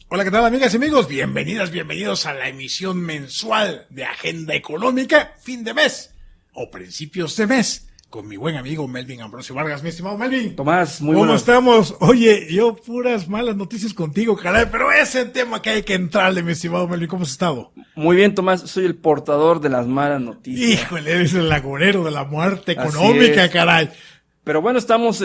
Hola, ¿qué tal, amigas y amigos? Bienvenidos a la emisión mensual de Agenda Económica, fin de mes o principios de mes, con mi buen amigo Melvin Ambrosio Vargas. Mi estimado Melvin, Tomás, muy ¿cómo buenas. estamos? Oye, yo puras malas noticias contigo, caray, pero ese tema que hay que entrarle, mi estimado Melvin. ¿Cómo has estado? Muy bien, Tomás, soy el portador de las malas noticias. Híjole, eres el agorero de la muerte Así económica, es. caray. Pero bueno, estamos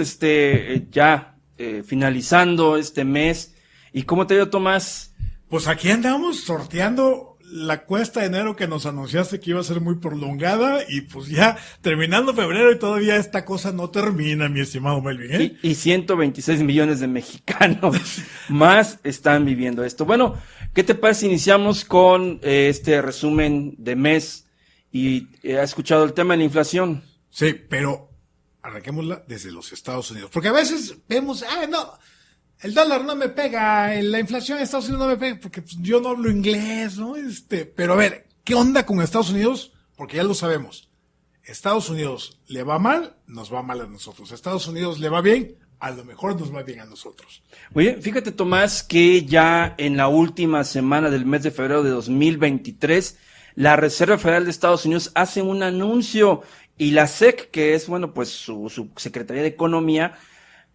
ya finalizando este mes. ¿Y cómo te ha ido, Tomás? Pues aquí andamos sorteando la cuesta de enero que nos anunciaste que iba a ser muy prolongada y pues ya terminando febrero y todavía esta cosa no termina, mi estimado Melvin, ¿eh? Y 126 millones de mexicanos más están viviendo esto. Bueno, ¿qué te parece si iniciamos con este resumen de mes? Y has escuchado el tema de la inflación. Sí, pero arranquémosla desde los Estados Unidos, porque a veces vemos, no, el dólar no me pega, la inflación en Estados Unidos no me pega, porque pues, yo no hablo inglés, ¿no? Pero a ver, ¿qué onda con Estados Unidos? Porque ya lo sabemos. Estados Unidos le va mal, nos va mal a nosotros. Estados Unidos le va bien, a lo mejor nos va bien a nosotros. Oye, fíjate, Tomás, que ya en la última semana del mes de febrero de 2023, la Reserva Federal de Estados Unidos hace un anuncio y la SEC, que es, bueno, pues su Secretaría de Economía,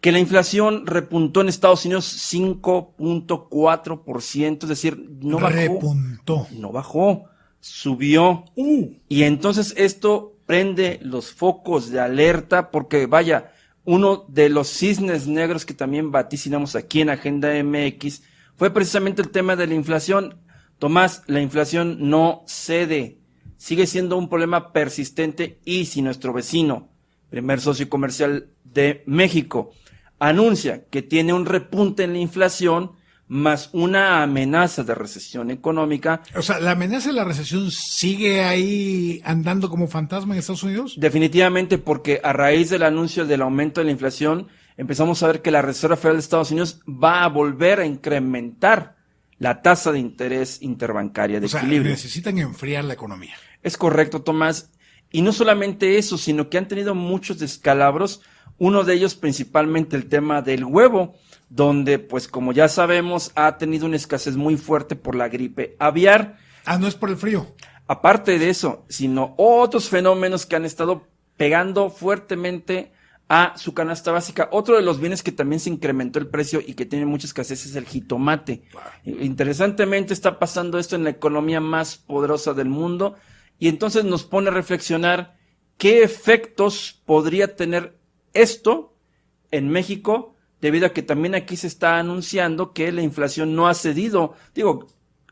que la inflación repuntó en Estados Unidos 5.4%, es decir, no bajó. Repuntó. No bajó, subió. Y entonces esto prende los focos de alerta porque, vaya, uno de los cisnes negros que también vaticinamos aquí en Agenda MX fue precisamente el tema de la inflación. Tomás, la inflación no cede, sigue siendo un problema persistente y si nuestro vecino, primer socio comercial de México, anuncia que tiene un repunte en la inflación más una amenaza de recesión económica. O sea, ¿la amenaza de la recesión sigue ahí andando como fantasma en Estados Unidos? Definitivamente, porque a raíz del anuncio del aumento de la inflación, empezamos a ver que la Reserva Federal de Estados Unidos va a volver a incrementar la tasa de interés interbancaria de equilibrio. Necesitan enfriar la economía. Es correcto, Tomás. Y no solamente eso, sino que han tenido muchos descalabros. Uno de ellos principalmente el tema del huevo, donde pues como ya sabemos ha tenido una escasez muy fuerte por la gripe aviar. No es por el frío. Aparte de eso, sino otros fenómenos que han estado pegando fuertemente a su canasta básica. Otro de los bienes que también se incrementó el precio y que tiene mucha escasez es el jitomate. Claro. Interesantemente está pasando esto en la economía más poderosa del mundo y entonces nos pone a reflexionar qué efectos podría tener esto en México, debido a que también aquí se está anunciando que la inflación no ha cedido. Digo,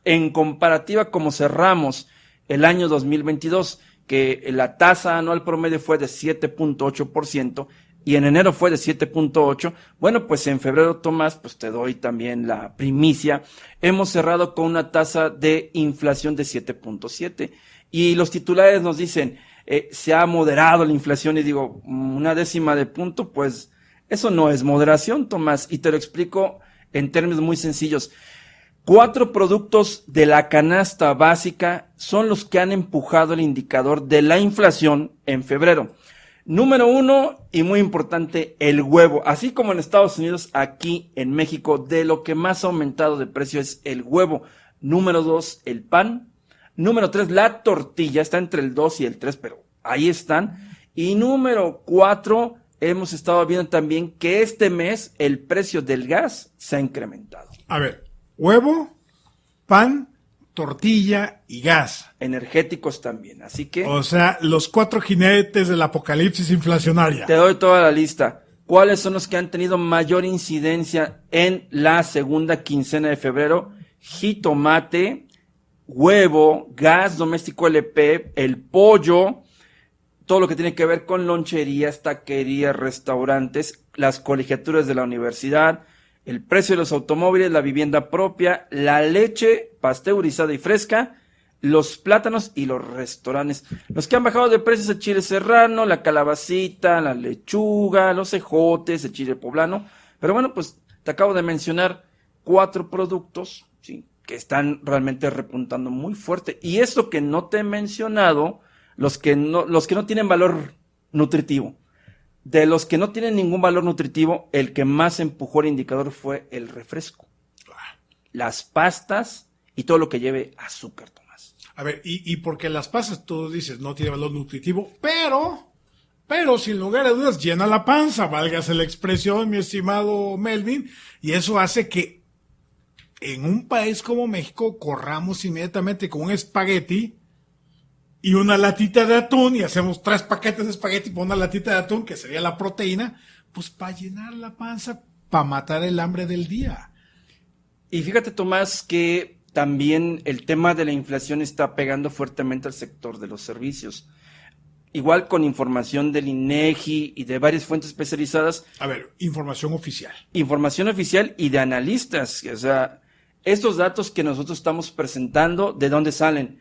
en comparativa como cerramos el año 2022, que la tasa anual promedio fue de 7.8% y en enero fue de 7.8%, bueno, pues en febrero, Tomás, pues te doy también la primicia, hemos cerrado con una tasa de inflación de 7.7%. Y los titulares nos dicen, se ha moderado la inflación y digo, una décima de punto, pues eso no es moderación, Tomás, y te lo explico en términos muy sencillos. 4 productos de la canasta básica son los que han empujado el indicador de la inflación en febrero. Número 1, y muy importante, el huevo. Así como en Estados Unidos, aquí en México, de lo que más ha aumentado de precio es el huevo. Número 2, el pan. Número 3, la tortilla, está entre el 2 y el 3, pero ahí están. Y número 4, hemos estado viendo también que este mes el precio del gas se ha incrementado. A ver, huevo, pan, tortilla y gas. Energéticos también, así que... O sea, los 4 jinetes del apocalipsis inflacionaria. Te doy toda la lista. ¿Cuáles son los que han tenido mayor incidencia en la segunda quincena de febrero? Jitomate, huevo, gas doméstico LP, el pollo, todo lo que tiene que ver con loncherías, taquerías, restaurantes, las colegiaturas de la universidad, el precio de los automóviles, la vivienda propia, la leche pasteurizada y fresca, los plátanos y los restaurantes. Los que han bajado de precios, el chile serrano, la calabacita, la lechuga, los ejotes, el chile poblano. Pero bueno, pues te acabo de mencionar 4 productos, ¿sí?, que están realmente repuntando muy fuerte. Y esto que no te he mencionado, los que no tienen valor nutritivo. De los que no tienen ningún valor nutritivo, el que más empujó el indicador fue el refresco. las pastas y todo lo que lleve azúcar, Tomás. A ver, y porque las pasas, tú dices, no tiene valor nutritivo, pero sin lugar a dudas llena la panza, válgase la expresión, mi estimado Melvin, y eso hace que en un país como México corramos inmediatamente con un espagueti y una latita de atún, y hacemos 3 paquetes de espagueti por una latita de atún, que sería la proteína, pues para llenar la panza, para matar el hambre del día. Y fíjate, Tomás, que también el tema de la inflación está pegando fuertemente al sector de los servicios. Igual con información del INEGI y de varias fuentes especializadas. A ver, información oficial. Información oficial y de analistas. O sea, estos datos que nosotros estamos presentando, ¿de dónde salen?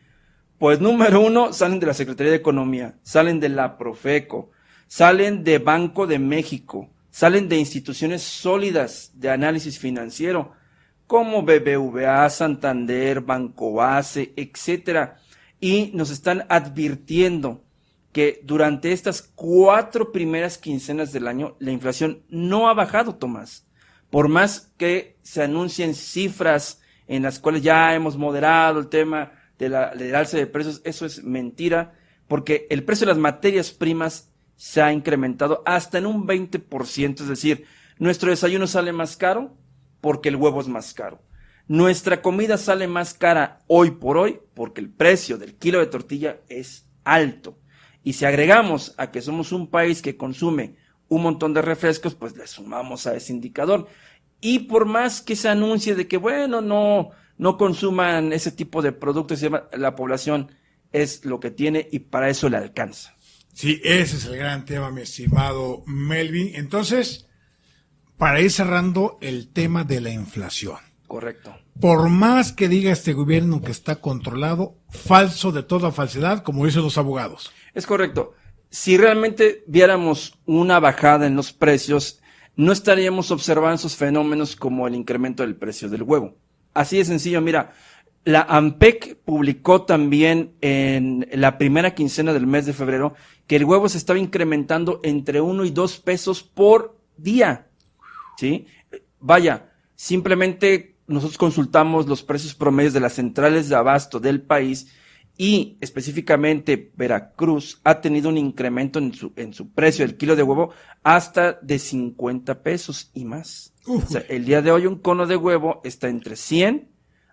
Pues número 1, salen de la Secretaría de Economía, salen de la Profeco, salen de Banco de México, salen de instituciones sólidas de análisis financiero, como BBVA, Santander, Banco Base, etcétera. Y nos están advirtiendo que durante estas 4 primeras quincenas del año, la inflación no ha bajado, Tomás. Por más que se anuncien cifras en las cuales ya hemos moderado el tema del alza de precios, eso es mentira, porque el precio de las materias primas se ha incrementado hasta en un 20%, es decir, nuestro desayuno sale más caro porque el huevo es más caro. Nuestra comida sale más cara hoy por hoy porque el precio del kilo de tortilla es alto. Y si agregamos a que somos un país que consume un montón de refrescos, pues le sumamos a ese indicador. Y por más que se anuncie de que, bueno, no consuman ese tipo de productos, la población es lo que tiene y para eso le alcanza. Sí, ese es el gran tema, mi estimado Melvin. Entonces, para ir cerrando el tema de la inflación. Correcto. Por más que diga este gobierno que está controlado, falso de toda falsedad, como dicen los abogados. Es correcto. Si realmente viéramos una bajada en los precios, no estaríamos observando esos fenómenos como el incremento del precio del huevo. Así de sencillo, mira, la ANPEC publicó también en la primera quincena del mes de febrero que el huevo se estaba incrementando entre 1 y 2 pesos por día, ¿sí? Vaya, simplemente nosotros consultamos los precios promedios de las centrales de abasto del país y específicamente Veracruz ha tenido un incremento en su precio del kilo de huevo hasta de 50 pesos y más. O sea, el día de hoy un cono de huevo está entre 100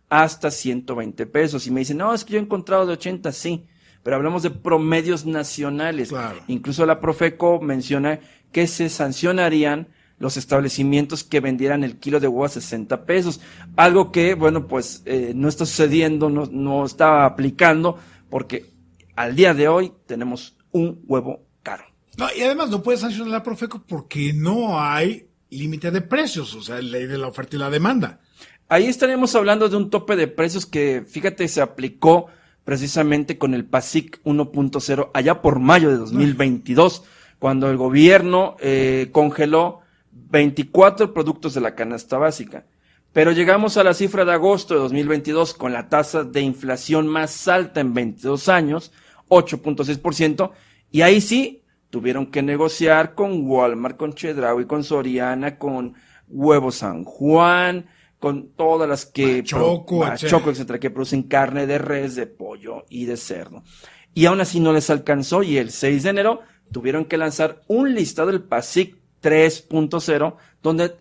hasta 120 pesos. Y me dicen, no, es que yo he encontrado de 80, sí, pero hablamos de promedios nacionales. Claro. Incluso la Profeco menciona que se sancionarían los establecimientos que vendieran el kilo de huevo a 60 pesos. Algo que, bueno, pues no está sucediendo, no está aplicando, porque al día de hoy tenemos un huevo caro. No, y además no puede sancionar la Profeco porque no hay límite de precios, o sea, ley de la oferta y la demanda. Ahí estaríamos hablando de un tope de precios que, fíjate, se aplicó precisamente con el PASIC 1.0 allá por mayo de 2022, cuando el gobierno congeló 24 productos de la canasta básica. Pero llegamos a la cifra de agosto de 2022 con la tasa de inflación más alta en 22 años, 8.6%, y ahí sí tuvieron que negociar con Walmart, con Chedraui, con Soriana, con Huevo San Juan, con todas las que Choco, etcétera, que producen carne de res, de pollo y de cerdo. Y aún así no les alcanzó, y el 6 de enero tuvieron que lanzar un listado del PASIC 3.0, donde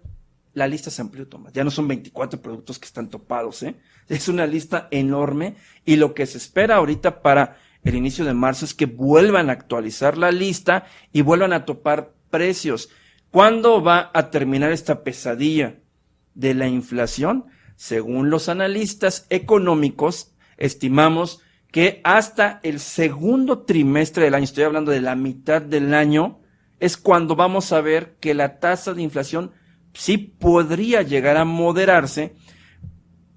la lista se amplió, Tomás. Ya no son 24 productos que están topados, ¿eh? Es una lista enorme, y lo que se espera ahorita para el inicio de marzo es que vuelvan a actualizar la lista y vuelvan a topar precios. ¿Cuándo va a terminar esta pesadilla de la inflación? Según los analistas económicos, estimamos que hasta el segundo trimestre del año, estoy hablando de la mitad del año, es cuando vamos a ver que la tasa de inflación sí podría llegar a moderarse,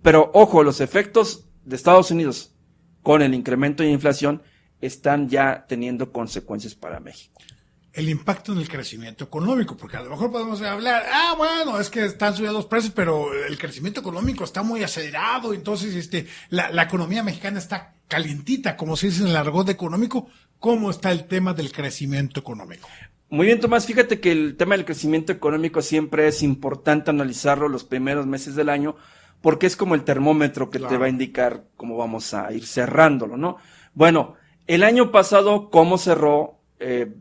pero ojo, los efectos de Estados Unidos con el incremento de inflación están ya teniendo consecuencias para México. El impacto en el crecimiento económico, porque a lo mejor podemos hablar, bueno, es que están subiendo los precios, pero el crecimiento económico está muy acelerado, entonces la economía mexicana está calientita, como se dice en el argot económico. ¿Cómo está el tema del crecimiento económico? Muy bien, Tomás, fíjate que el tema del crecimiento económico siempre es importante analizarlo los primeros meses del año, porque es como el termómetro que te Claro. va a indicar cómo vamos a ir cerrándolo, ¿no? Bueno, el año pasado, ¿cómo cerró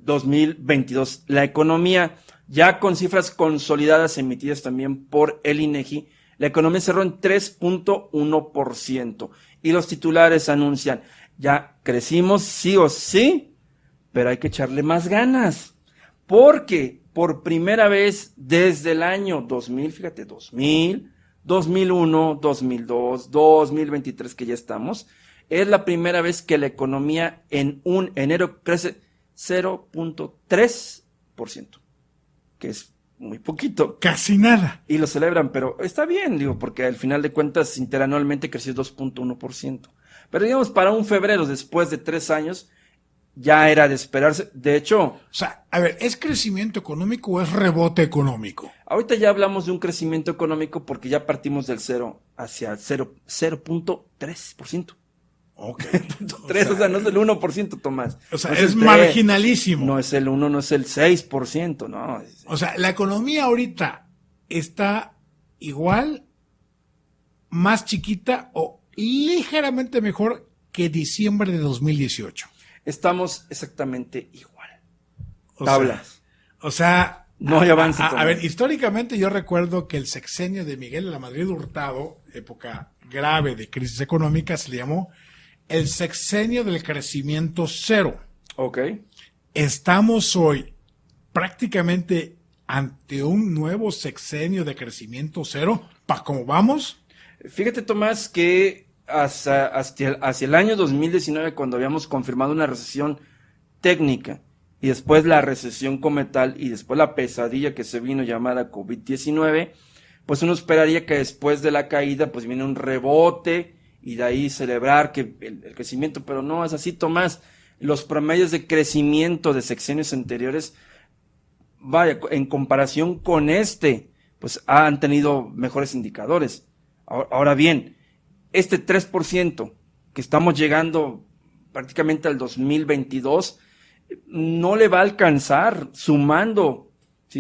2022? La economía, ya con cifras consolidadas emitidas también por el INEGI, la economía cerró en 3.1%. Y los titulares anuncian, ya crecimos sí o sí, pero hay que echarle más ganas. Porque por primera vez desde el año 2000, fíjate, 2000, 2001, 2002, 2023 que ya estamos, es la primera vez que la economía en un enero crece 0.3%, que es muy poquito. Casi nada. Y lo celebran, pero está bien, digo, porque al final de cuentas interanualmente creció 2.1%. Pero digamos, para un febrero después de 3 años, ya era de esperarse. De hecho, O sea, a ver, ¿es crecimiento económico o es rebote económico? ahorita ya hablamos de un crecimiento económico porque ya partimos del 0 hacia el 0.3%. Ok. 3, o sea, no es el 1%, Tomás. O sea, No es el 3, marginalísimo. No es el 1, no es el 6%, no. O sea, la economía ahorita está igual, más chiquita o ligeramente mejor que diciembre de 2018. Estamos exactamente igual. O Tablas. sea, No hay avance, a Tomás. ver, históricamente yo recuerdo que el sexenio de Miguel de la Madrid Hurtado, época grave de crisis económica, se le llamó el sexenio del crecimiento cero. Ok. Estamos hoy prácticamente ante un nuevo sexenio de crecimiento cero. ¿Para cómo vamos? Fíjate, Tomás, que hacia el año 2019, cuando habíamos confirmado una recesión técnica, y después la recesión como tal, y después la pesadilla que se vino llamada COVID-19, pues uno esperaría que después de la caída, pues viene un rebote, y de ahí celebrar que el crecimiento, pero no es así, Tomás. Los promedios de crecimiento de sexenios anteriores, vaya, en comparación con pues han tenido mejores indicadores. Ahora bien, este 3% que estamos llegando prácticamente al 2022, no le va a alcanzar sumando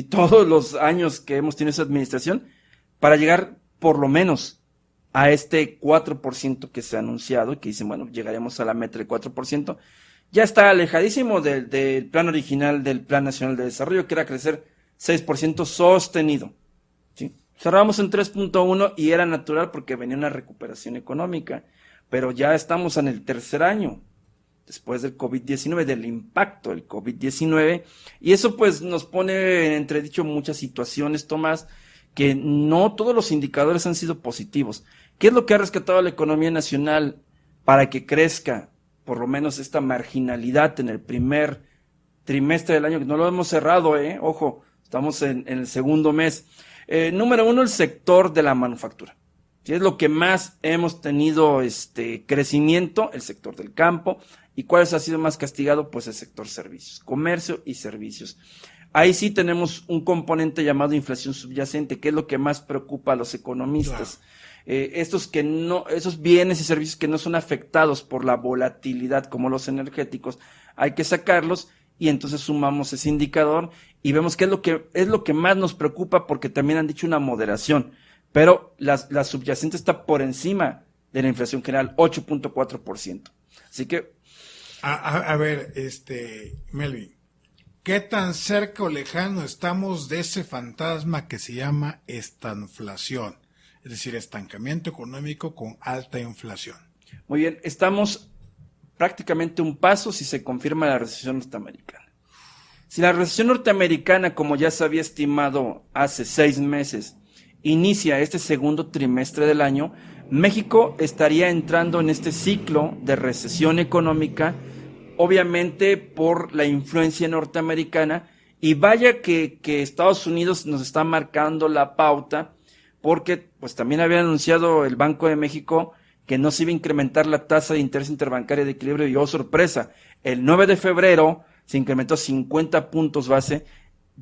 todos los años que hemos tenido esa administración para llegar por lo menos a este 4% que se ha anunciado, que dicen, bueno, llegaremos a la meta del 4%. Ya está alejadísimo del plan original del Plan Nacional de Desarrollo, que era crecer 6% sostenido. ¿Sí? Cerramos en 3.1 y era natural porque venía una recuperación económica, pero ya estamos en el tercer año después del COVID-19, del impacto del COVID-19, y eso pues nos pone en entredicho muchas situaciones, Tomás, que no todos los indicadores han sido positivos. ¿Qué es lo que ha rescatado a la economía nacional para que crezca por lo menos esta marginalidad en el primer trimestre del año? Que no lo hemos cerrado, ojo, estamos en el segundo mes. Número 1, el sector de la manufactura. ¿Sí? Es lo que más hemos tenido crecimiento, el sector del campo. ¿Y cuál ha sido más castigado? Pues el sector servicios, comercio y servicios. Ahí sí tenemos un componente llamado inflación subyacente, que es lo que más preocupa a los economistas. Claro. Esos bienes y servicios que no son afectados por la volatilidad, como los energéticos, hay que sacarlos y entonces sumamos ese indicador y vemos que es lo que más nos preocupa, porque también han dicho una moderación, pero la subyacente está por encima de la inflación general, 8.4%. Así que a ver, Melvin, ¿qué tan cerca o lejano estamos de ese fantasma que se llama estanflación? Es decir, estancamiento económico con alta inflación. Muy bien, estamos prácticamente un paso si se confirma la recesión norteamericana. Si la recesión norteamericana, como ya se había estimado hace 6 meses, inicia este segundo trimestre del año, México estaría entrando en este ciclo de recesión económica, obviamente por la influencia norteamericana, y vaya que Estados Unidos nos está marcando la pauta, porque pues también había anunciado el Banco de México que no se iba a incrementar la tasa de interés interbancaria de equilibrio, y oh sorpresa, el 9 de febrero se incrementó 50 puntos base,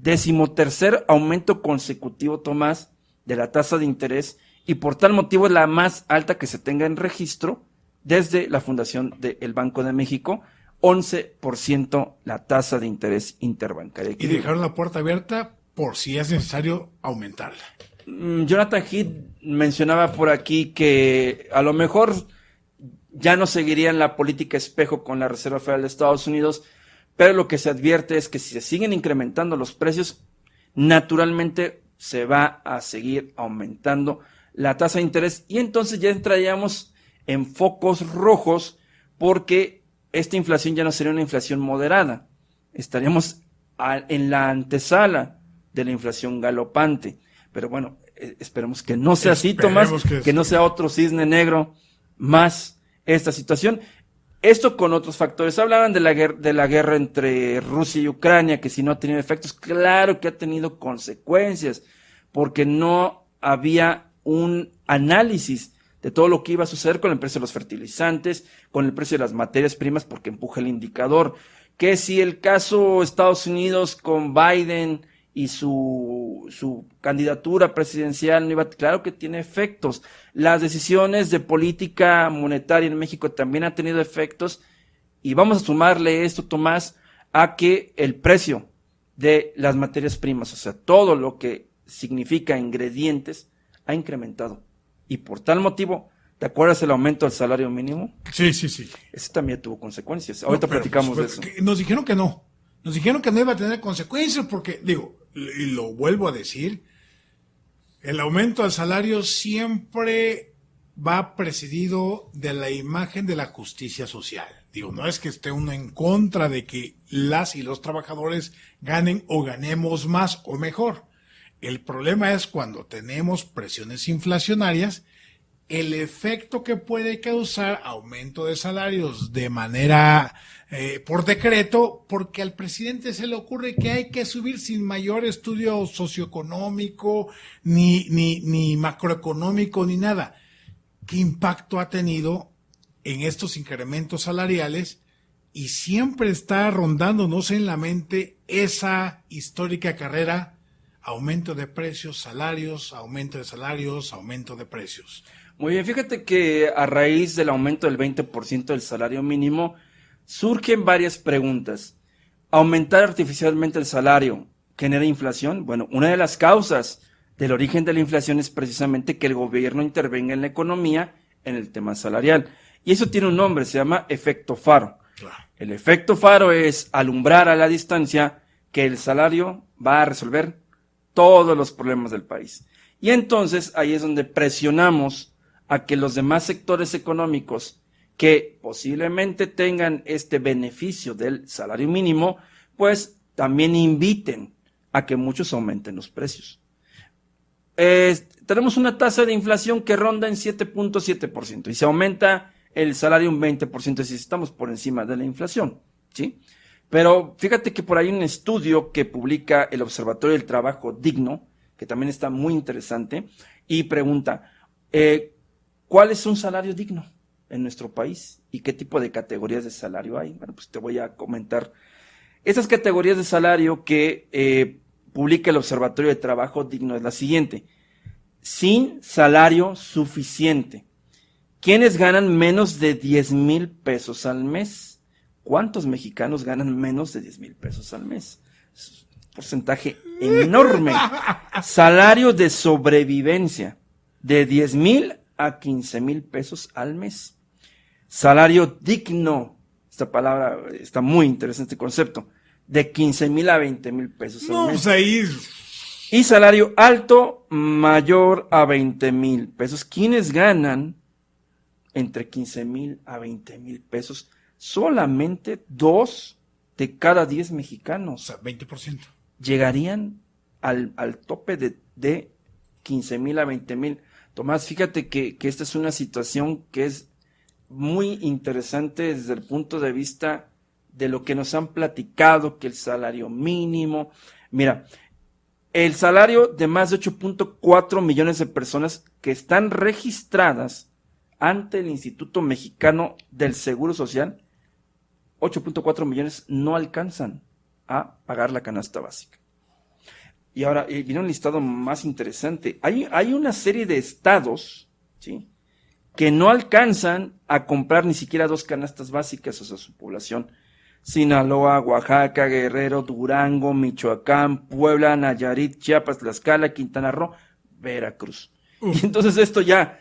13º aumento consecutivo, Tomás, de la tasa de interés, y por tal motivo es la más alta que se tenga en registro desde la fundación del Banco de México, 11% la tasa de interés interbancaria. Y dejaron la puerta abierta por si es necesario aumentarla. Jonathan Heath mencionaba por aquí que a lo mejor ya no seguirían la política espejo con la Reserva Federal de Estados Unidos, pero lo que se advierte es que si se siguen incrementando los precios, naturalmente se va a seguir aumentando la tasa de interés y entonces ya entraríamos en focos rojos porque esta inflación ya no sería una inflación moderada, estaríamos en la antesala de la inflación galopante. Pero bueno, esperemos que no sea así, Tomás, que no sea otro cisne negro más esta situación. Esto con otros factores. Hablaban de la guerra entre Rusia y Ucrania, que si no ha tenido efectos, claro que ha tenido consecuencias, porque no había un análisis de todo lo que iba a suceder con el precio de los fertilizantes, con el precio de las materias primas, porque empuja el indicador. Que si el caso Estados Unidos con Biden y su candidatura presidencial no iba, claro que tiene efectos. Las decisiones de política monetaria en México también han tenido efectos y vamos a sumarle esto, Tomás, a que el precio de las materias primas, o sea, todo lo que significa ingredientes, ha incrementado. Y por tal motivo, ¿te acuerdas el aumento del salario mínimo? Sí. Ese también tuvo consecuencias. Ahorita platicamos de eso. Nos dijeron que no. Nos dijeron que no iba a tener consecuencias porque, digo, y lo vuelvo a decir, el aumento del salario siempre va precedido de la imagen de la justicia social. Digo, no es que esté uno en contra de que las y los trabajadores ganen o ganemos más o mejor. El problema es cuando tenemos presiones inflacionarias, el efecto que puede causar aumento de salarios de manera por decreto, porque al presidente se le ocurre que hay que subir sin mayor estudio socioeconómico, ni macroeconómico, ni nada. ¿Qué impacto ha tenido en estos incrementos salariales? Y siempre está rondándonos en la mente esa histórica carrera: aumento de precios, salarios, aumento de salarios, aumento de precios. Muy bien, fíjate que a raíz del aumento del 20% del salario mínimo, surgen varias preguntas. ¿Aumentar artificialmente el salario genera inflación? Bueno, una de las causas del origen de la inflación es precisamente que el gobierno intervenga en la economía en el tema salarial. Y eso tiene un nombre, se llama efecto faro. Claro. El efecto faro es alumbrar a la distancia que el salario va a resolver todos los problemas del país. Y entonces ahí es donde presionamos a que los demás sectores económicos que posiblemente tengan este beneficio del salario mínimo, pues también inviten a que muchos aumenten los precios. Tenemos una tasa de inflación que ronda en 7.7% y se aumenta el salario un 20% si estamos por encima de la inflación, ¿sí? Pero fíjate que por ahí un estudio que publica el Observatorio del Trabajo Digno, que también está muy interesante, y pregunta, ¿cuál es un salario digno en nuestro país? ¿Y qué tipo de categorías de salario hay? Bueno, pues te voy a comentar. Esas categorías de salario que publica el Observatorio de Trabajo Digno es la siguiente: sin salario suficiente. ¿Quiénes ganan menos de 10,000 pesos al mes? ¿Cuántos mexicanos ganan menos de 10,000 pesos al mes? Es un porcentaje enorme. Salario de sobrevivencia, de 10,000 a 15,000 pesos al mes. Salario digno, esta palabra está muy interesante, este concepto, de 15,000 a 20,000 pesos al mes. Pues ahí. Y salario alto, mayor a 20,000 pesos. ¿Quiénes ganan entre 15,000 a 20,000 pesos? Solamente 2 de cada 10 mexicanos. O sea, 20%. Llegarían al tope de 15,000 a 20,000. Tomás, fíjate que esta es una situación que es muy interesante desde el punto de vista de lo que nos han platicado, que el salario mínimo. Mira, el salario de más de 8.4 millones de personas que están registradas ante el Instituto Mexicano del Seguro Social, 8.4 millones no alcanzan a pagar la canasta básica. Y ahora viene un listado más interesante. Hay una serie de estados, ¿sí?, que no alcanzan a comprar ni siquiera 2 canastas básicas, o sea, su población. Sinaloa, Oaxaca, Guerrero, Durango, Michoacán, Puebla, Nayarit, Chiapas, Tlaxcala, Quintana Roo, Veracruz. Y entonces esto ya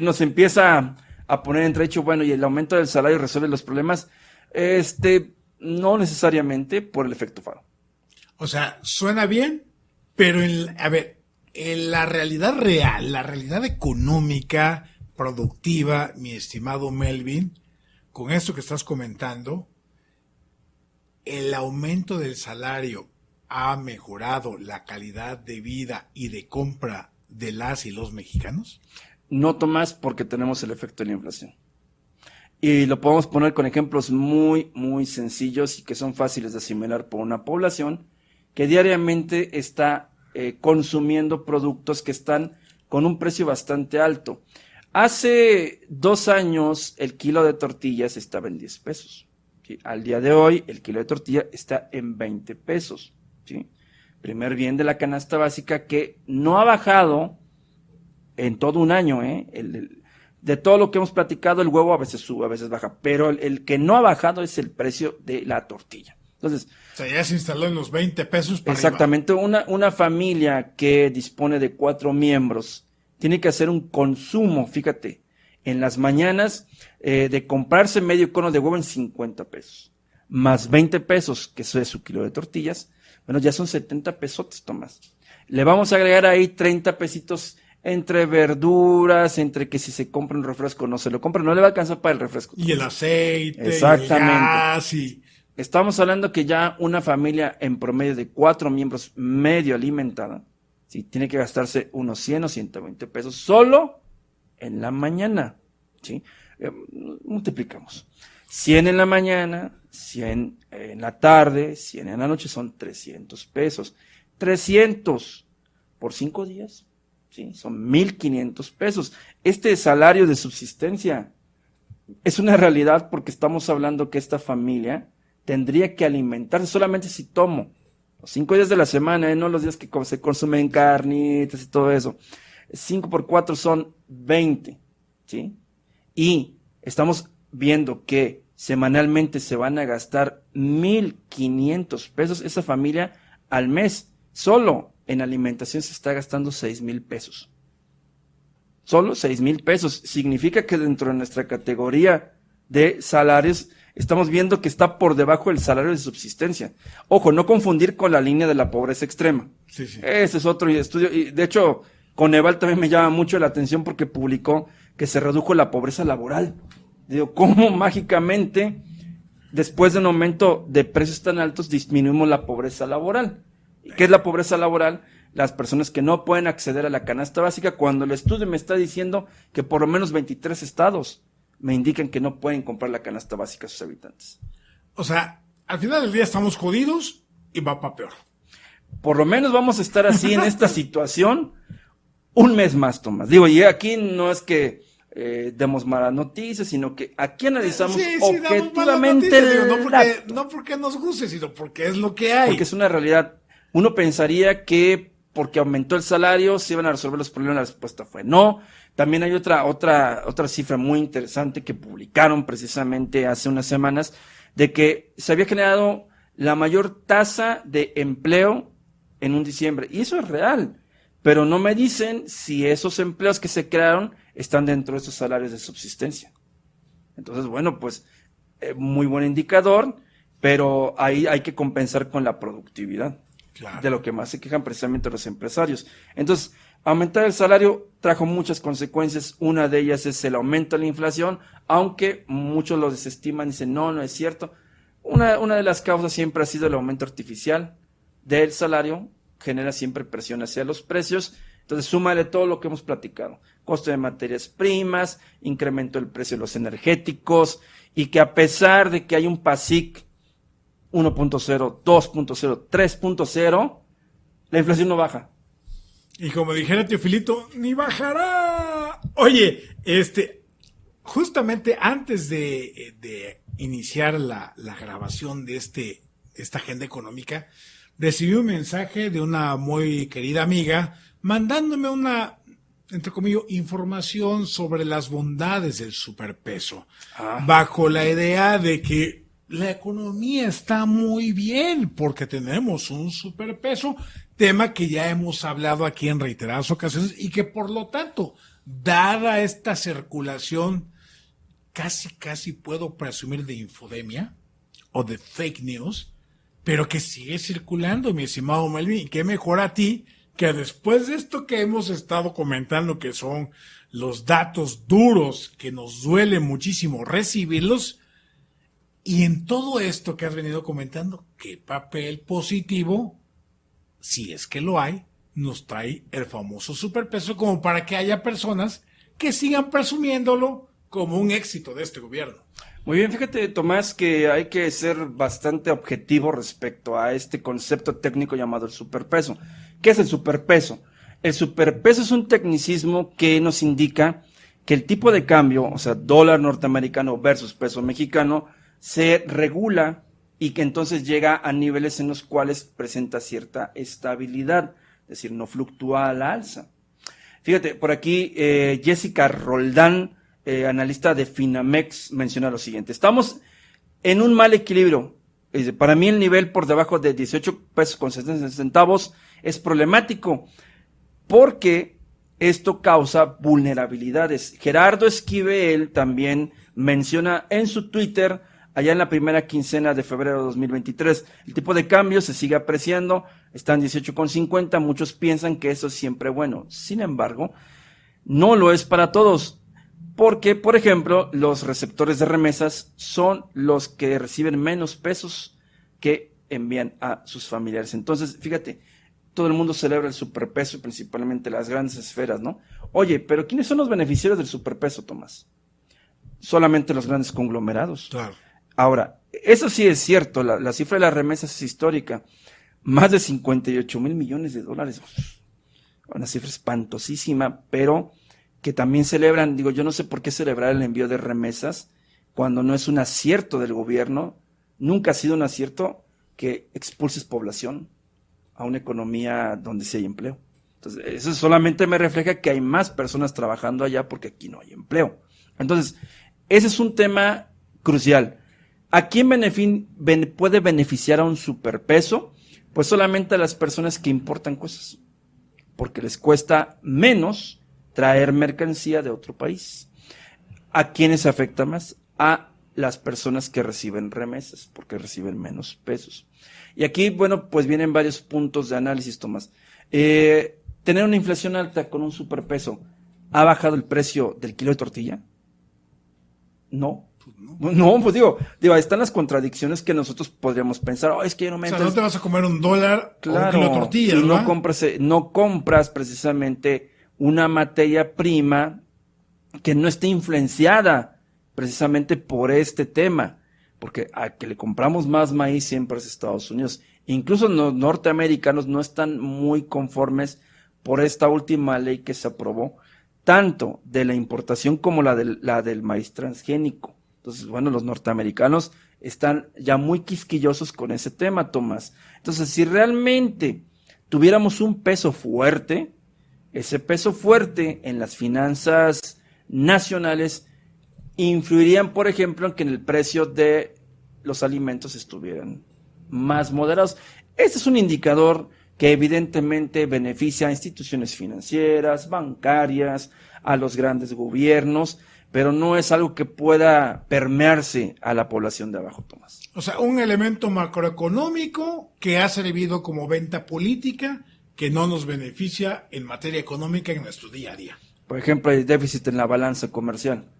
nos empieza a poner entredicho, bueno, y el aumento del salario resuelve los problemas. No necesariamente por el efecto faro. O sea, suena bien, pero en la realidad real, la realidad económica, productiva, mi estimado Melvin, con esto que estás comentando, el aumento del salario ha mejorado la calidad de vida y de compra de las y los mexicanos. No, Tomás, porque tenemos el efecto de la inflación. Y lo podemos poner con ejemplos muy, muy sencillos y que son fáciles de asimilar por una población que diariamente está consumiendo productos que están con un precio bastante alto. Hace 2 años el kilo de tortillas estaba en 10 pesos. ¿Sí? Al día de hoy el kilo de tortilla está en 20 pesos. ¿Sí? Primer bien de la canasta básica que no ha bajado en todo un año. De todo lo que hemos platicado, el huevo a veces sube, a veces baja, pero el que no ha bajado es el precio de la tortilla. Entonces, o sea, ya se instaló en los 20 pesos para exactamente, una familia que dispone de 4 miembros tiene que hacer un consumo, fíjate, en las mañanas de comprarse medio cono de huevo en 50 pesos, más 20 pesos, que eso es su kilo de tortillas, bueno, ya son 70 pesotes, Tomás. Le vamos a agregar ahí 30 pesitos entre verduras, entre que si se compra un refresco no se lo compra, no le va a alcanzar para el refresco. Y el aceite, exactamente. Y el gas y... Estamos hablando que ya una familia en promedio de 4 miembros medio alimentada, ¿sí? Tiene que gastarse unos 100 o 120 pesos solo en la mañana, ¿sí? Multiplicamos. 100 en la mañana, 100 en la tarde, 100 en la noche, son 300 pesos. 300 por 5 días, ¿sí? Son 1,500 pesos. Este salario de subsistencia es una realidad porque estamos hablando que esta familia tendría que alimentarse solamente si tomo los 5 días de la semana, no los días que se consumen carnitas y todo eso. 5 por 4 son 20, ¿sí? Y estamos viendo que semanalmente se van a gastar 1,500 pesos esa familia al mes. Solo en alimentación se está gastando 6,000 pesos. Solo 6,000 pesos. Significa que dentro de nuestra categoría de salarios estamos viendo que está por debajo del salario de subsistencia. Ojo, no confundir con la línea de la pobreza extrema. Sí, sí. Ese es otro estudio. Y de hecho, Coneval también me llama mucho la atención porque publicó que se redujo la pobreza laboral. Digo, ¿cómo mágicamente, después de un aumento de precios tan altos, disminuimos la pobreza laboral? ¿Qué es la pobreza laboral? Las personas que no pueden acceder a la canasta básica, cuando el estudio me está diciendo que por lo menos 23 estados me indican que no pueden comprar la canasta básica a sus habitantes. O sea, al final del día estamos jodidos y va para peor. Por lo menos vamos a estar así en esta situación un mes más, Tomás. Digo, y aquí no es que demos malas noticias, sino que aquí analizamos objetivamente no porque nos guste, sino porque es lo que hay. Porque es una realidad. Uno pensaría que porque aumentó el salario se iban a resolver los problemas, la respuesta fue no. También hay otra cifra muy interesante que publicaron precisamente hace unas semanas, de que se había generado la mayor tasa de empleo en un diciembre. Y eso es real, pero no me dicen si esos empleos que se crearon están dentro de esos salarios de subsistencia. Entonces, bueno, pues muy buen indicador, pero ahí hay que compensar con la productividad. Claro. De lo que más se quejan precisamente los empresarios. Entonces, aumentar el salario trajo muchas consecuencias. Una de ellas es el aumento de la inflación, aunque muchos lo desestiman y dicen, no es cierto. Una de las causas siempre ha sido el aumento artificial del salario, genera siempre presión hacia los precios. Entonces, súmale todo lo que hemos platicado. Costo de materias primas, incremento del precio de los energéticos, y que a pesar de que hay un PASIC 1.0, 2.0, 3.0, la inflación no baja. Y como dijera Teofilito, ni bajará. Oye, justamente antes de iniciar la grabación de esta agenda económica, recibí un mensaje de una muy querida amiga mandándome una, entre comillas, información sobre las bondades del superpeso, bajo la idea de que la economía está muy bien porque tenemos un superpeso tema que ya hemos hablado aquí en reiteradas ocasiones y que por lo tanto, dada esta circulación, casi puedo presumir de infodemia o de fake news, pero que sigue circulando, mi estimado Melvin, y qué mejor a ti que después de esto que hemos estado comentando, que son los datos duros, que nos duele muchísimo recibirlos, y en todo esto que has venido comentando, ¿qué papel positivo, si es que lo hay, nos trae el famoso superpeso como para que haya personas que sigan presumiéndolo como un éxito de este gobierno? Muy bien, fíjate, Tomás, que hay que ser bastante objetivo respecto a este concepto técnico llamado el superpeso. ¿Qué es el superpeso? El superpeso es un tecnicismo que nos indica que el tipo de cambio, o sea, dólar norteamericano versus peso mexicano, se regula y que entonces llega a niveles en los cuales presenta cierta estabilidad, es decir, no fluctúa a la alza. Fíjate, por aquí Jessica Roldán, analista de Finamex, menciona lo siguiente: estamos en un mal equilibrio. Para mí el nivel por debajo de 18 pesos con 70 centavos es problemático porque esto causa vulnerabilidades. Gerardo Esquivel también menciona en su Twitter, allá en la primera quincena de febrero de 2023, el tipo de cambio se sigue apreciando, está en 18,50, muchos piensan que eso es siempre bueno. Sin embargo, no lo es para todos, porque, por ejemplo, los receptores de remesas son los que reciben menos pesos que envían a sus familiares. Entonces, fíjate, todo el mundo celebra el superpeso, principalmente las grandes esferas, ¿no? Oye, pero ¿quiénes son los beneficiarios del superpeso, Tomás? Solamente los grandes conglomerados. Claro. Ahora, eso sí es cierto, la cifra de las remesas es histórica, más de 58 mil millones de dólares, una cifra espantosísima, pero que también celebran, digo, yo no sé por qué celebrar el envío de remesas cuando no es un acierto del gobierno, nunca ha sido un acierto que expulses población a una economía donde sí hay empleo. Entonces, eso solamente me refleja que hay más personas trabajando allá porque aquí no hay empleo. Entonces, ese es un tema crucial. ¿A quién puede beneficiar a un superpeso? Pues solamente a las personas que importan cosas, porque les cuesta menos traer mercancía de otro país. ¿A quiénes afecta más? A las personas que reciben remesas, porque reciben menos pesos. Y aquí, bueno, pues vienen varios puntos de análisis, Tomás. Tener una inflación alta con un superpeso, ¿ha bajado el precio del kilo de tortilla? No. No, pues digo, están las contradicciones que nosotros podríamos pensar. Es que yo no me... O sea, no te vas a comer un dólar o un kilo de tortilla, y ¿verdad? no compras precisamente una materia prima que no esté influenciada precisamente por este tema, porque a que le compramos más maíz siempre es Estados Unidos. Incluso los norteamericanos no están muy conformes por esta última ley que se aprobó, tanto de la importación como la del maíz transgénico. Entonces, bueno, los norteamericanos están ya muy quisquillosos con ese tema, Tomás. Entonces, si realmente tuviéramos un peso fuerte, ese peso fuerte en las finanzas nacionales influirían, por ejemplo, en que en el precio de los alimentos estuvieran más moderados. Este es un indicador que evidentemente beneficia a instituciones financieras, bancarias, a los grandes gobiernos, pero no es algo que pueda permearse a la población de abajo, Tomás. O sea, un elemento macroeconómico que ha servido como venta política que no nos beneficia en materia económica en nuestro día a día. Por ejemplo, hay déficit en la balanza comercial.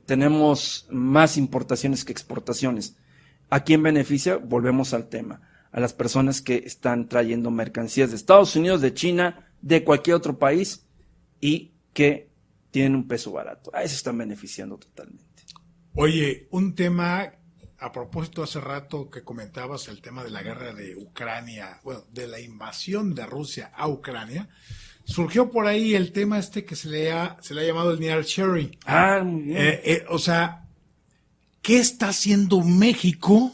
Tenemos más importaciones que exportaciones. ¿A quién beneficia? Volvemos al tema. A las personas que están trayendo mercancías de Estados Unidos, de China, de cualquier otro país y que tienen un peso barato. A eso están beneficiando totalmente. Oye, un tema, a propósito hace rato que comentabas el tema de la guerra de Ucrania, bueno, de la invasión de Rusia a Ucrania, surgió por ahí el tema que se le ha llamado el nearshoring. Muy bien. O sea, ¿qué está haciendo México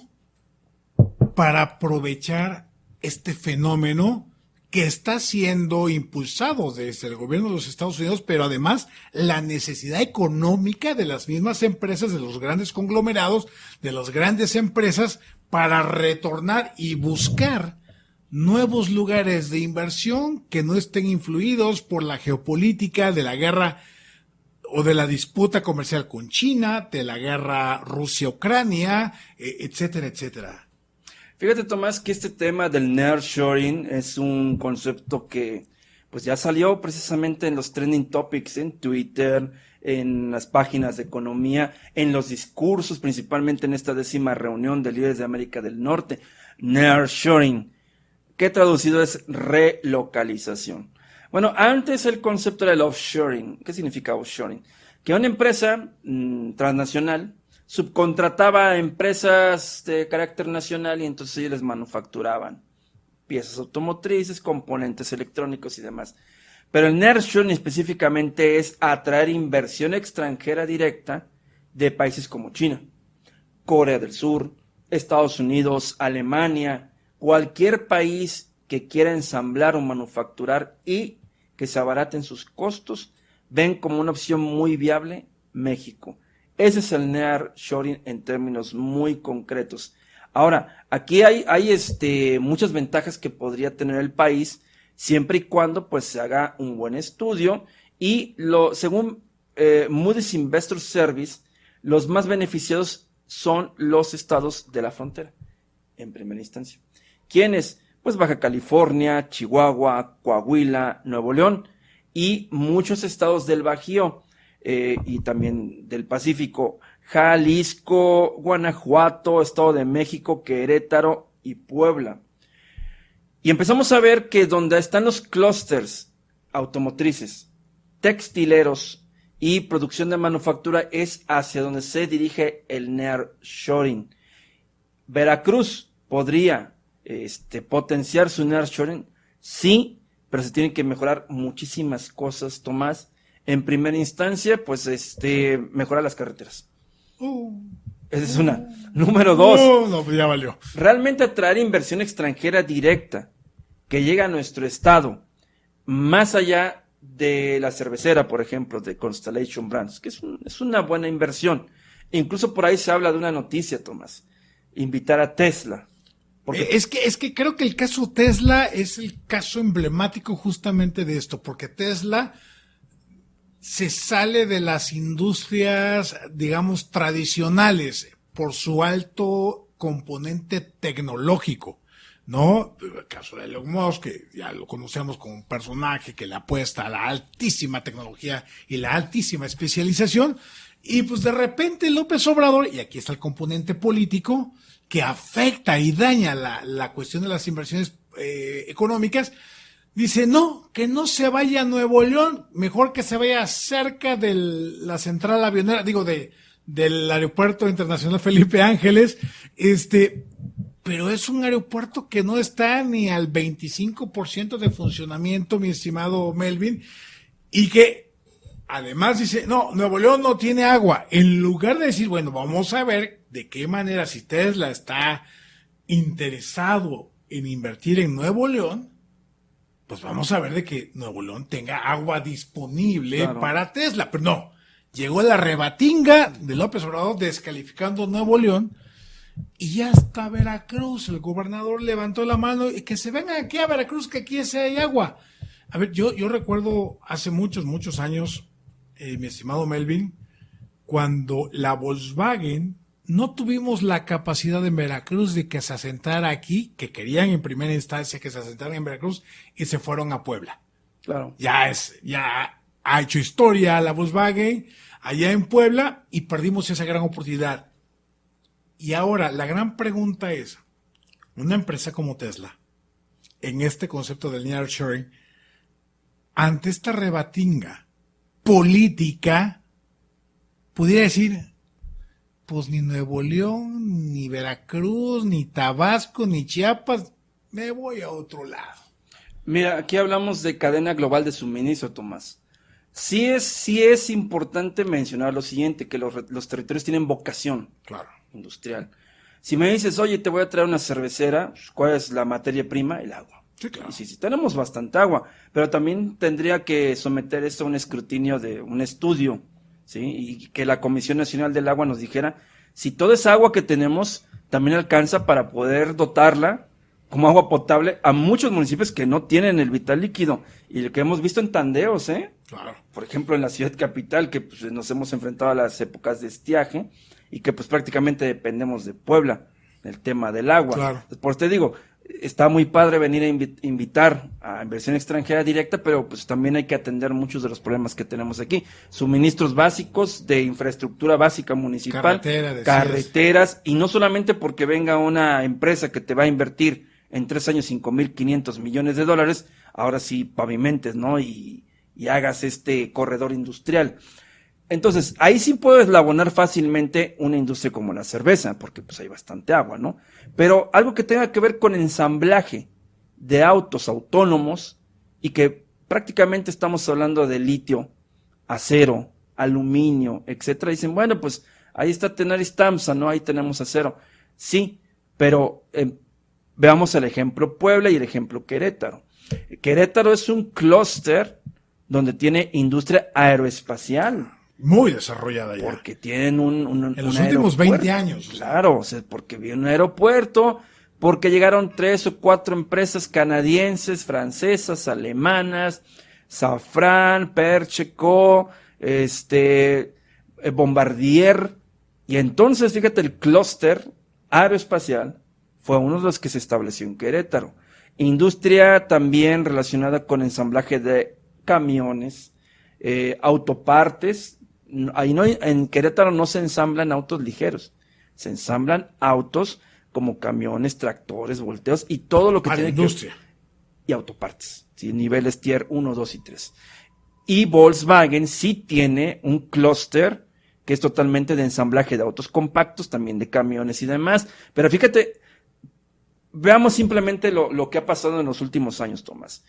para aprovechar este fenómeno que está siendo impulsado desde el gobierno de los Estados Unidos, pero además la necesidad económica de las mismas empresas, de los grandes conglomerados, de las grandes empresas, para retornar y buscar nuevos lugares de inversión que no estén influidos por la geopolítica de la guerra o de la disputa comercial con China, de la guerra Rusia-Ucrania, etcétera, etcétera. Fíjate, Tomás, que este tema del nearshoring es un concepto que pues ya salió precisamente en los trending topics, en Twitter, en las páginas de economía, en los discursos, principalmente en esta 10ª reunión de líderes de América del Norte. Nearshoring, que traducido es relocalización. Bueno, antes el concepto era el offshoring. ¿Qué significa offshoring? Que una empresa transnacional subcontrataba a empresas de carácter nacional y entonces ellos les manufacturaban piezas automotrices, componentes electrónicos y demás. Pero el nearshoring específicamente es atraer inversión extranjera directa de países como China, Corea del Sur, Estados Unidos, Alemania, cualquier país que quiera ensamblar o manufacturar y que se abaraten sus costos, ven como una opción muy viable México. Ese es el nearshoring en términos muy concretos. Ahora, aquí hay muchas ventajas que podría tener el país siempre y cuando pues se haga un buen estudio y según Moody's Investor Service, los más beneficiados son los estados de la frontera, en primera instancia. ¿Quiénes? Pues Baja California, Chihuahua, Coahuila, Nuevo León y muchos estados del Bajío y también del Pacífico, Jalisco, Guanajuato, Estado de México, Querétaro y Puebla. Y empezamos a ver que donde están los clústeres automotrices, textileros y producción de manufactura es hacia donde se dirige el nearshoring. Veracruz podría potenciar su nearshoring, sí, pero se tienen que mejorar muchísimas cosas, Tomás. En primera instancia, pues mejorar las carreteras. Esa es una. Número 2. No, pues ya valió. Realmente atraer inversión extranjera directa que llega a nuestro estado, más allá de la cervecera, por ejemplo, de Constellation Brands, que es una buena inversión. Incluso por ahí se habla de una noticia, Tomás. Invitar a Tesla. Porque es que creo que el caso Tesla es el caso emblemático justamente de esto, porque Tesla se sale de las industrias, digamos, tradicionales por su alto componente tecnológico, ¿no? El caso de Elon Musk, que ya lo conocemos como un personaje que le apuesta a la altísima tecnología y la altísima especialización, y pues de repente López Obrador, y aquí está el componente político, que afecta y daña la cuestión de las inversiones económicas, dice, no, que no se vaya a Nuevo León, mejor que se vaya cerca de la central avionera, del aeropuerto internacional Felipe Ángeles, pero es un aeropuerto que no está ni al 25% de funcionamiento, mi estimado Melvin, y que además dice, no, Nuevo León no tiene agua. En lugar de decir, bueno, vamos a ver de qué manera, si Tesla está interesado en invertir en Nuevo León, pues vamos a ver de que Nuevo León tenga agua disponible para Tesla. Pero no, llegó la rebatinga de López Obrador descalificando Nuevo León y ya está Veracruz. El gobernador levantó la mano y que se vengan aquí a Veracruz, que aquí sí hay agua. A ver, yo recuerdo hace muchos años, mi estimado Melvin, cuando la Volkswagen no tuvimos la capacidad en Veracruz de que se asentara aquí, que querían en primera instancia que se asentaran en Veracruz y se fueron a Puebla. Claro. Ya ha hecho historia la Volkswagen allá en Puebla y perdimos esa gran oportunidad. Y ahora la gran pregunta es, una empresa como Tesla, en este concepto del nearshoring, ante esta rebatinga política, pudiera decir, pues ni Nuevo León, ni Veracruz, ni Tabasco, ni Chiapas, me voy a otro lado. Mira, aquí hablamos de cadena global de suministro, Tomás. Sí es importante mencionar lo siguiente, que los territorios tienen vocación industrial. Si me dices, oye, te voy a traer una cervecera, ¿cuál es la materia prima? El agua. Sí, claro. Y sí, tenemos bastante agua, pero también tendría que someter esto a un escrutinio de un estudio, ¿sí? Y que la Comisión Nacional del Agua nos dijera si toda esa agua que tenemos también alcanza para poder dotarla como agua potable a muchos municipios que no tienen el vital líquido. Y lo que hemos visto en tandeos, Claro. por ejemplo, en la ciudad capital, que pues, nos hemos enfrentado a las épocas de estiaje y que pues prácticamente dependemos de Puebla, del tema del agua. Claro. Por eso te digo, está muy padre venir a invitar a inversión extranjera directa, pero pues también hay que atender muchos de los problemas que tenemos aquí. Suministros básicos de infraestructura básica municipal, carreteras, y no solamente porque venga una empresa que te va a invertir en 3 años 5,500 millones de dólares, ahora sí pavimentes, ¿no? Y hagas este corredor industrial. Entonces, ahí sí puedes eslabonar fácilmente una industria como la cerveza, porque pues hay bastante agua, ¿no? Pero algo que tenga que ver con ensamblaje de autos autónomos y que prácticamente estamos hablando de litio, acero, aluminio, etcétera. Dicen, bueno, pues ahí está Tenaris Tamsa, ¿no? Ahí tenemos acero. Sí, pero veamos el ejemplo Puebla y el ejemplo Querétaro. Querétaro es un clúster donde tiene industria aeroespacial. Muy desarrollada ya. Porque tienen en los últimos 20 años. Claro, o sea, porque viene un aeropuerto, porque llegaron 3 o 4 empresas canadienses, francesas, alemanas, Safran, Percheco, Bombardier, y entonces, fíjate, el clúster aeroespacial fue uno de los que se estableció en Querétaro. Industria también relacionada con ensamblaje de camiones, autopartes. Ahí no, en Querétaro no se ensamblan autos ligeros, se ensamblan autos como camiones, tractores, volteos y todo lo que tiene industria. Y autopartes, ¿sí? Niveles tier 1, 2 y 3. Y Volkswagen sí tiene un clúster que es totalmente de ensamblaje de autos compactos, también de camiones y demás. Pero fíjate, veamos simplemente lo que ha pasado en los últimos años, Tomás.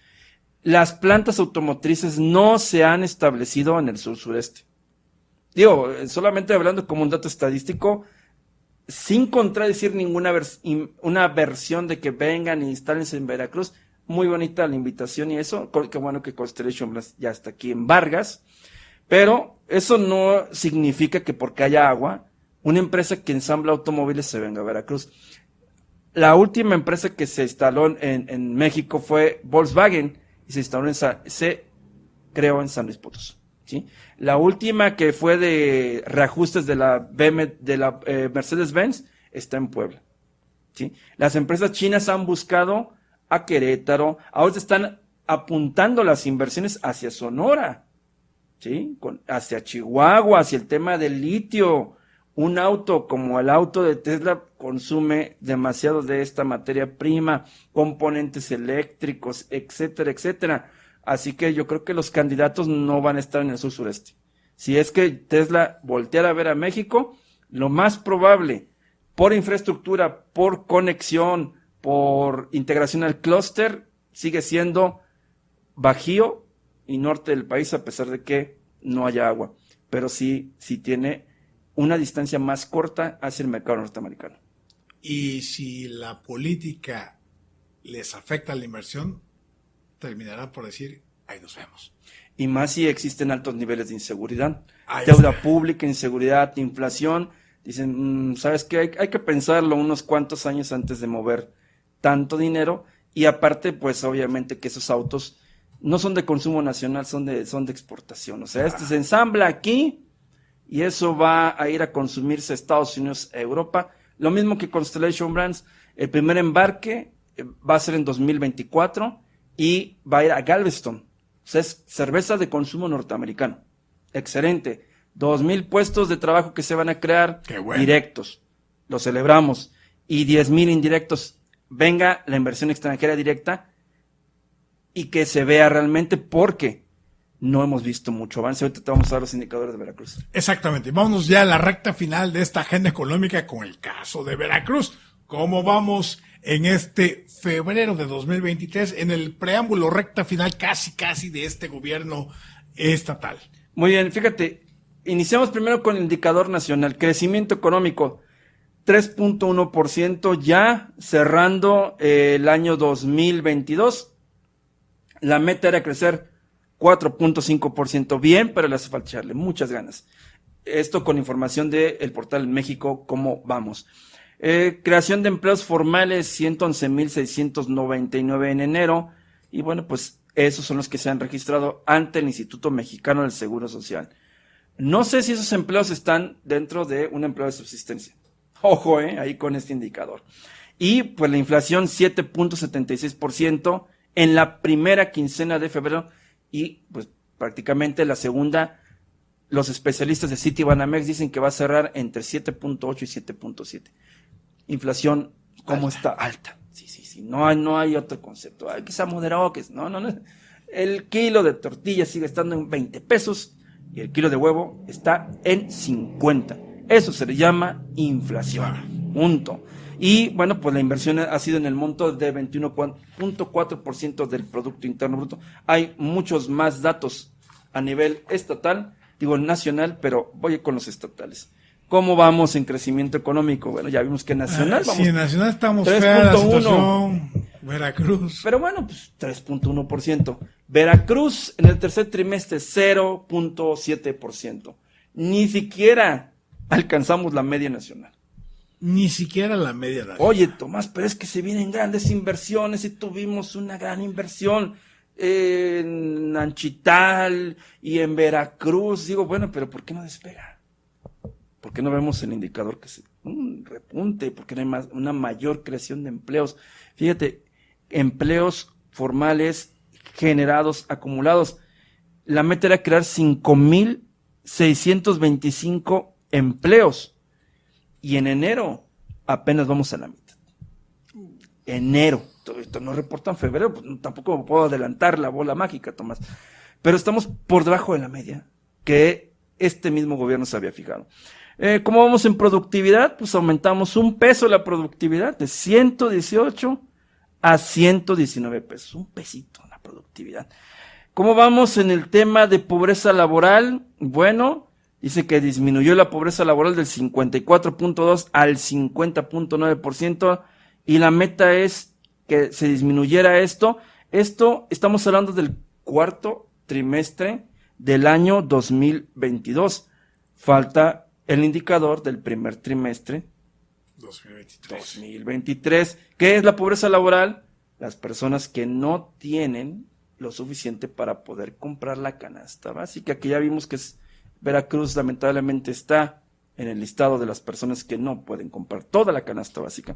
Las plantas automotrices no se han establecido en el sur-sureste. Digo, solamente hablando como un dato estadístico, sin contradecir ninguna una versión de que vengan e instálense en Veracruz. Muy bonita la invitación y eso, qué bueno que Constellation ya está aquí en Vargas, pero eso no significa que porque haya agua, una empresa que ensambla automóviles se venga a Veracruz. La última empresa que se instaló en México fue Volkswagen y se creó en San Luis Potosí. ¿Sí? La última que fue de reajustes de la Mercedes-Benz está en Puebla. ¿Sí? Las empresas chinas han buscado a Querétaro, ahora están apuntando las inversiones hacia Sonora, ¿sí? Hacia Chihuahua, hacia el tema del litio. Un auto como el auto de Tesla consume demasiado de esta materia prima, componentes eléctricos, etcétera, etcétera. Así que yo creo que los candidatos no van a estar en el sur-sureste. Si es que Tesla volteara a ver a México, lo más probable, por infraestructura, por conexión, por integración al clúster, sigue siendo Bajío y norte del país, a pesar de que no haya agua. Pero sí tiene una distancia más corta hacia el mercado norteamericano. Y si la política les afecta a la inversión, terminarán por decir, ahí nos vemos. Y más si existen altos niveles de inseguridad, Ahí deuda está. pública, inseguridad, inflación. Dicen, ¿sabes qué? Hay que pensarlo unos cuantos años antes de mover tanto dinero. Y aparte, pues obviamente que esos autos no son de consumo nacional, son de exportación. O sea, se ensambla aquí y eso va a ir a consumirse a Estados Unidos, a Europa. Lo mismo que Constellation Brands, el primer embarque va a ser en 2024 y va a ir a Galveston. O sea, es cerveza de consumo norteamericano. Excelente. 2,000 puestos de trabajo que se van a crear directos. Lo celebramos. Y 10,000 indirectos. Venga la inversión extranjera directa y que se vea realmente, porque no hemos visto mucho avance. Ahorita te vamos a dar los indicadores de Veracruz. Exactamente. Vámonos ya a la recta final de esta agenda económica con el caso de Veracruz. ¿Cómo vamos en este febrero de 2023 en el preámbulo recta final casi de este gobierno estatal? Muy bien, fíjate, iniciamos primero con el indicador nacional, crecimiento económico, 3.1%, ya cerrando el año 2022. La meta era crecer 4.5%, bien, pero le hace falta echarle muchas ganas. Esto con información del portal México, ¿cómo vamos? Creación de empleos formales, 111,699 en enero. Y bueno, pues esos son los que se han registrado ante el Instituto Mexicano del Seguro Social. No sé si esos empleos están dentro de un empleo de subsistencia. Ojo, ahí con este indicador. Y pues la inflación 7.76% en la primera quincena de febrero y pues prácticamente la segunda. Los especialistas de Citibanamex dicen que va a cerrar entre 7.8 y 7.7. Inflación, ¿cómo está? Alta. Sí. No hay otro concepto. Ay, quizá moderado, que no. El kilo de tortilla sigue estando en 20 pesos y el kilo de huevo está en 50. Eso se le llama inflación. Punto. Y bueno, pues la inversión ha sido en el monto de 21.4% del Producto Interno Bruto. Hay muchos más datos a nivel estatal, nacional, pero voy con los estatales. ¿Cómo vamos en crecimiento económico? Bueno, ya vimos que nacional vamos. Sí, en nacional estamos fea la situación. Veracruz. Pero bueno, pues 3.1%. Veracruz en el tercer trimestre 0.7%. Ni siquiera alcanzamos la media nacional. Ni siquiera la media nacional. Oye, Tomás, pero es que se vienen grandes inversiones y tuvimos una gran inversión en Anchital y en Veracruz. Digo, bueno, pero ¿por qué no despega? ¿Por qué no vemos el indicador que se repunte? ¿Por qué no hay una mayor creación de empleos? Fíjate, empleos formales generados, acumulados. La meta era crear 5,625 empleos. Y en enero apenas vamos a la mitad. Enero. Esto no reporta en febrero, pues tampoco puedo adelantar la bola mágica, Tomás. Pero estamos por debajo de la media que este mismo gobierno se había fijado. ¿Cómo vamos en productividad? Pues aumentamos $1 la productividad de 118 a 119 pesos. Un pesito la productividad. ¿Cómo vamos en el tema de pobreza laboral? Bueno, dice que disminuyó la pobreza laboral del 54.2 al 50.9% y la meta es que se disminuyera esto. Estamos hablando del cuarto trimestre del año 2022. Falta el indicador del primer trimestre 2023. ¿Qué es la pobreza laboral? Las personas que no tienen lo suficiente para poder comprar la canasta básica, que ya vimos que Veracruz lamentablemente está en el listado de las personas que no pueden comprar toda la canasta básica.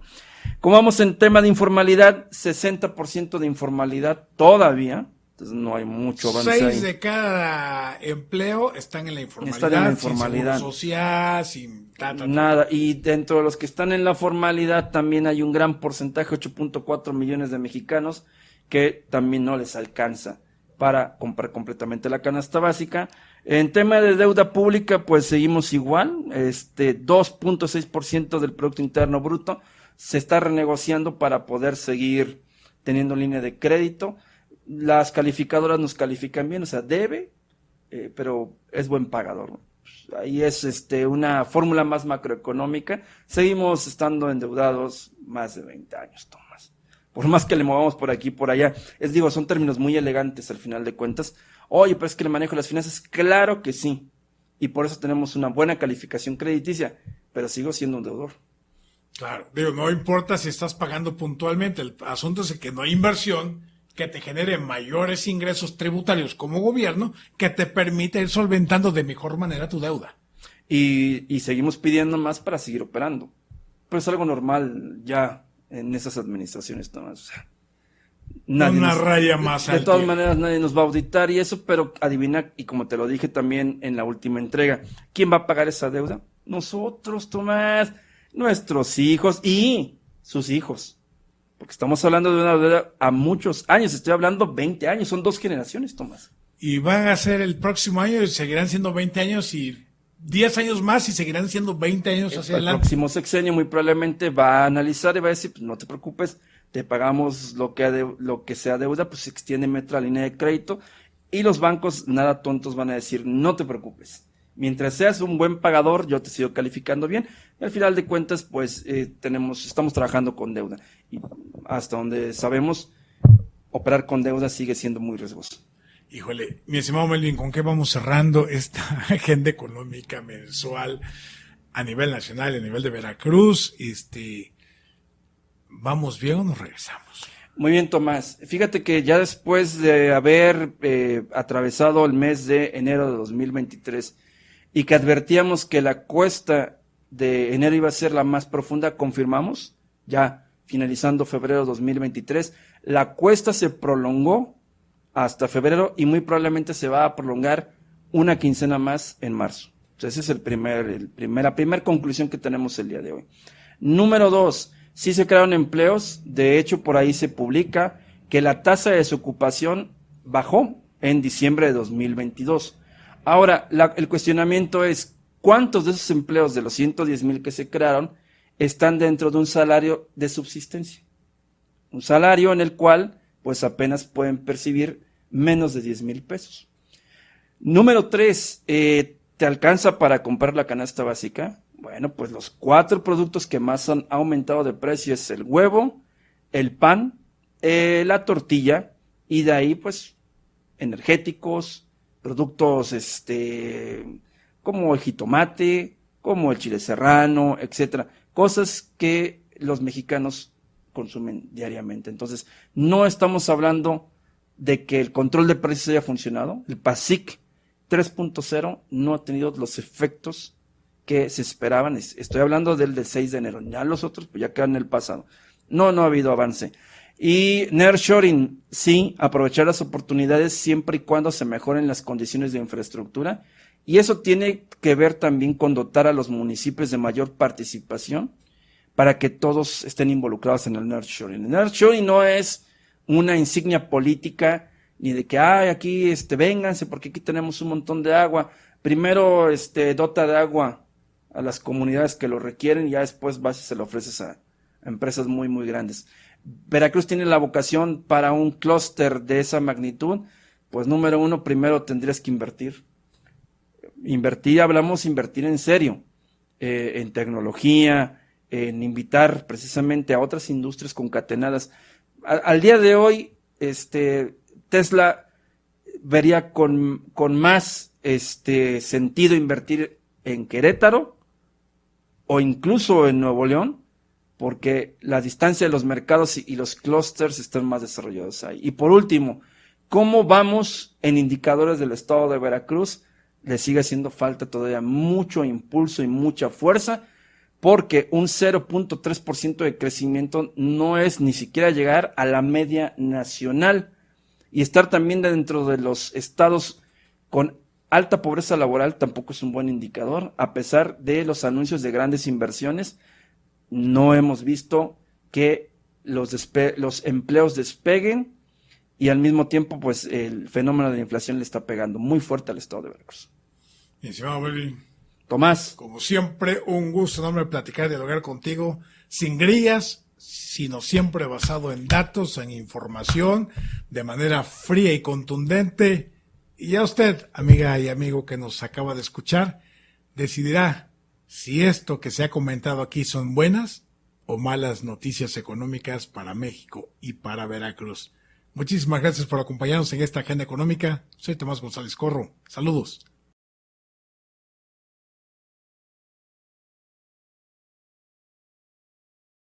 Como vamos en tema de informalidad, 60% de informalidad todavía, entonces no hay mucho avance 6 ahí. de cada empleo están en la informalidad. Están en la informalidad. Sin seguro social, sin nada. Y dentro de los que están en la formalidad también hay un gran porcentaje, 8.4 millones de mexicanos, que también no les alcanza para comprar completamente la canasta básica. En tema de deuda pública, pues seguimos igual, 2.6% del Producto Interno Bruto se está renegociando para poder seguir teniendo línea de crédito. Las calificadoras nos califican bien, o sea, debe, pero es buen pagador. Ahí es una fórmula más macroeconómica. Seguimos estando endeudados más de 20 años, Tomás. Por más que le movamos por aquí y por allá, son términos muy elegantes al final de cuentas. Oye, pero es que le manejo las finanzas. Claro que sí. Y por eso tenemos una buena calificación crediticia, pero sigo siendo un deudor. Claro, no importa si estás pagando puntualmente, el asunto es que no hay inversión que te genere mayores ingresos tributarios como gobierno que te permita ir solventando de mejor manera tu deuda. Y seguimos pidiendo más para seguir operando. Pero es algo normal ya en esas administraciones, Tomás. O sea, raya más alta. De todas maneras, nadie nos va a auditar y eso, pero adivina, y como te lo dije también en la última entrega, ¿quién va a pagar esa deuda? Nosotros, Tomás, nuestros hijos y sus hijos. Porque estamos hablando de una deuda a muchos años, estoy hablando 20 años, son 2 generaciones, Tomás. Y van a ser el próximo año y seguirán siendo 20 años y 10 años más y seguirán siendo 20 años hacia adelante. El próximo sexenio muy probablemente va a analizar y va a decir, pues no te preocupes, te pagamos lo que sea deuda, pues extiéndeme otra línea de crédito. Y los bancos, nada tontos, van a decir, no te preocupes. Mientras seas un buen pagador, yo te sigo calificando bien. Y al final de cuentas, pues estamos trabajando con deuda. Y hasta donde sabemos, operar con deuda sigue siendo muy riesgoso. Híjole, mi estimado Melvin, ¿con qué vamos cerrando esta agenda económica mensual? a nivel nacional, a nivel de Veracruz. ¿Vamos bien o nos regresamos? Muy bien, Tomás. Fíjate que ya después de haber atravesado el mes de enero de 2023 y que advertíamos que la cuesta de enero iba a ser la más profunda, confirmamos, ya finalizando febrero de 2023, la cuesta se prolongó hasta febrero y muy probablemente se va a prolongar una quincena más en marzo. Entonces, esa es la primera conclusión que tenemos el día de hoy. Número 2, sí se crearon empleos. De hecho, por ahí se publica que la tasa de desocupación bajó en diciembre de 2022. Ahora, el cuestionamiento es, ¿cuántos de esos empleos de los 110,000 que se crearon están dentro de un salario de subsistencia? Un salario en el cual, pues apenas pueden percibir menos de 10,000 pesos. Número 3, ¿te alcanza para comprar la canasta básica? Bueno, pues los 4 productos que más han aumentado de precio es el huevo, el pan, la tortilla, y de ahí pues energéticos, productos como el jitomate, como el chile serrano, etcétera, cosas que los mexicanos consumen diariamente. Entonces, no estamos hablando de que el control de precios haya funcionado. El PASIC 3.0 no ha tenido los efectos que se esperaban. Estoy hablando del de 6 de enero. Ya los otros pues ya quedan en el pasado. No ha habido avance. Y nearshoring, sí, aprovechar las oportunidades siempre y cuando se mejoren las condiciones de infraestructura. Y eso tiene que ver también con dotar a los municipios de mayor participación para que todos estén involucrados en el nearshoring. El nearshoring no es una insignia política ni de que, aquí, vénganse porque aquí tenemos un montón de agua. Primero, dota de agua a las comunidades que lo requieren y ya después vas y se lo ofreces a empresas muy, muy grandes. Veracruz tiene la vocación para un clúster de esa magnitud. Pues número 1, primero tendrías que invertir. Invertir en serio, en tecnología, en invitar precisamente a otras industrias concatenadas. Al día de hoy, Tesla vería con más sentido invertir en Querétaro o incluso en Nuevo León, porque la distancia de los mercados y los clústeres están más desarrollados ahí. Y por último, ¿cómo vamos en indicadores del estado de Veracruz? Le sigue haciendo falta todavía mucho impulso y mucha fuerza, porque un 0.3% de crecimiento no es ni siquiera llegar a la media nacional, y estar también dentro de los estados con alta pobreza laboral tampoco es un buen indicador. A pesar de los anuncios de grandes inversiones, no hemos visto que los empleos despeguen, y al mismo tiempo pues el fenómeno de la inflación le está pegando muy fuerte al estado de Veracruz. Mi estimado Melvin, Tomás, como siempre, un gusto enorme platicar y dialogar contigo, sin grillas, sino siempre basado en datos, en información, de manera fría y contundente. Y ya usted, amiga y amigo que nos acaba de escuchar, decidirá si esto que se ha comentado aquí son buenas o malas noticias económicas para México y para Veracruz. Muchísimas gracias por acompañarnos en esta agenda económica. Soy Tomás González Corro. Saludos.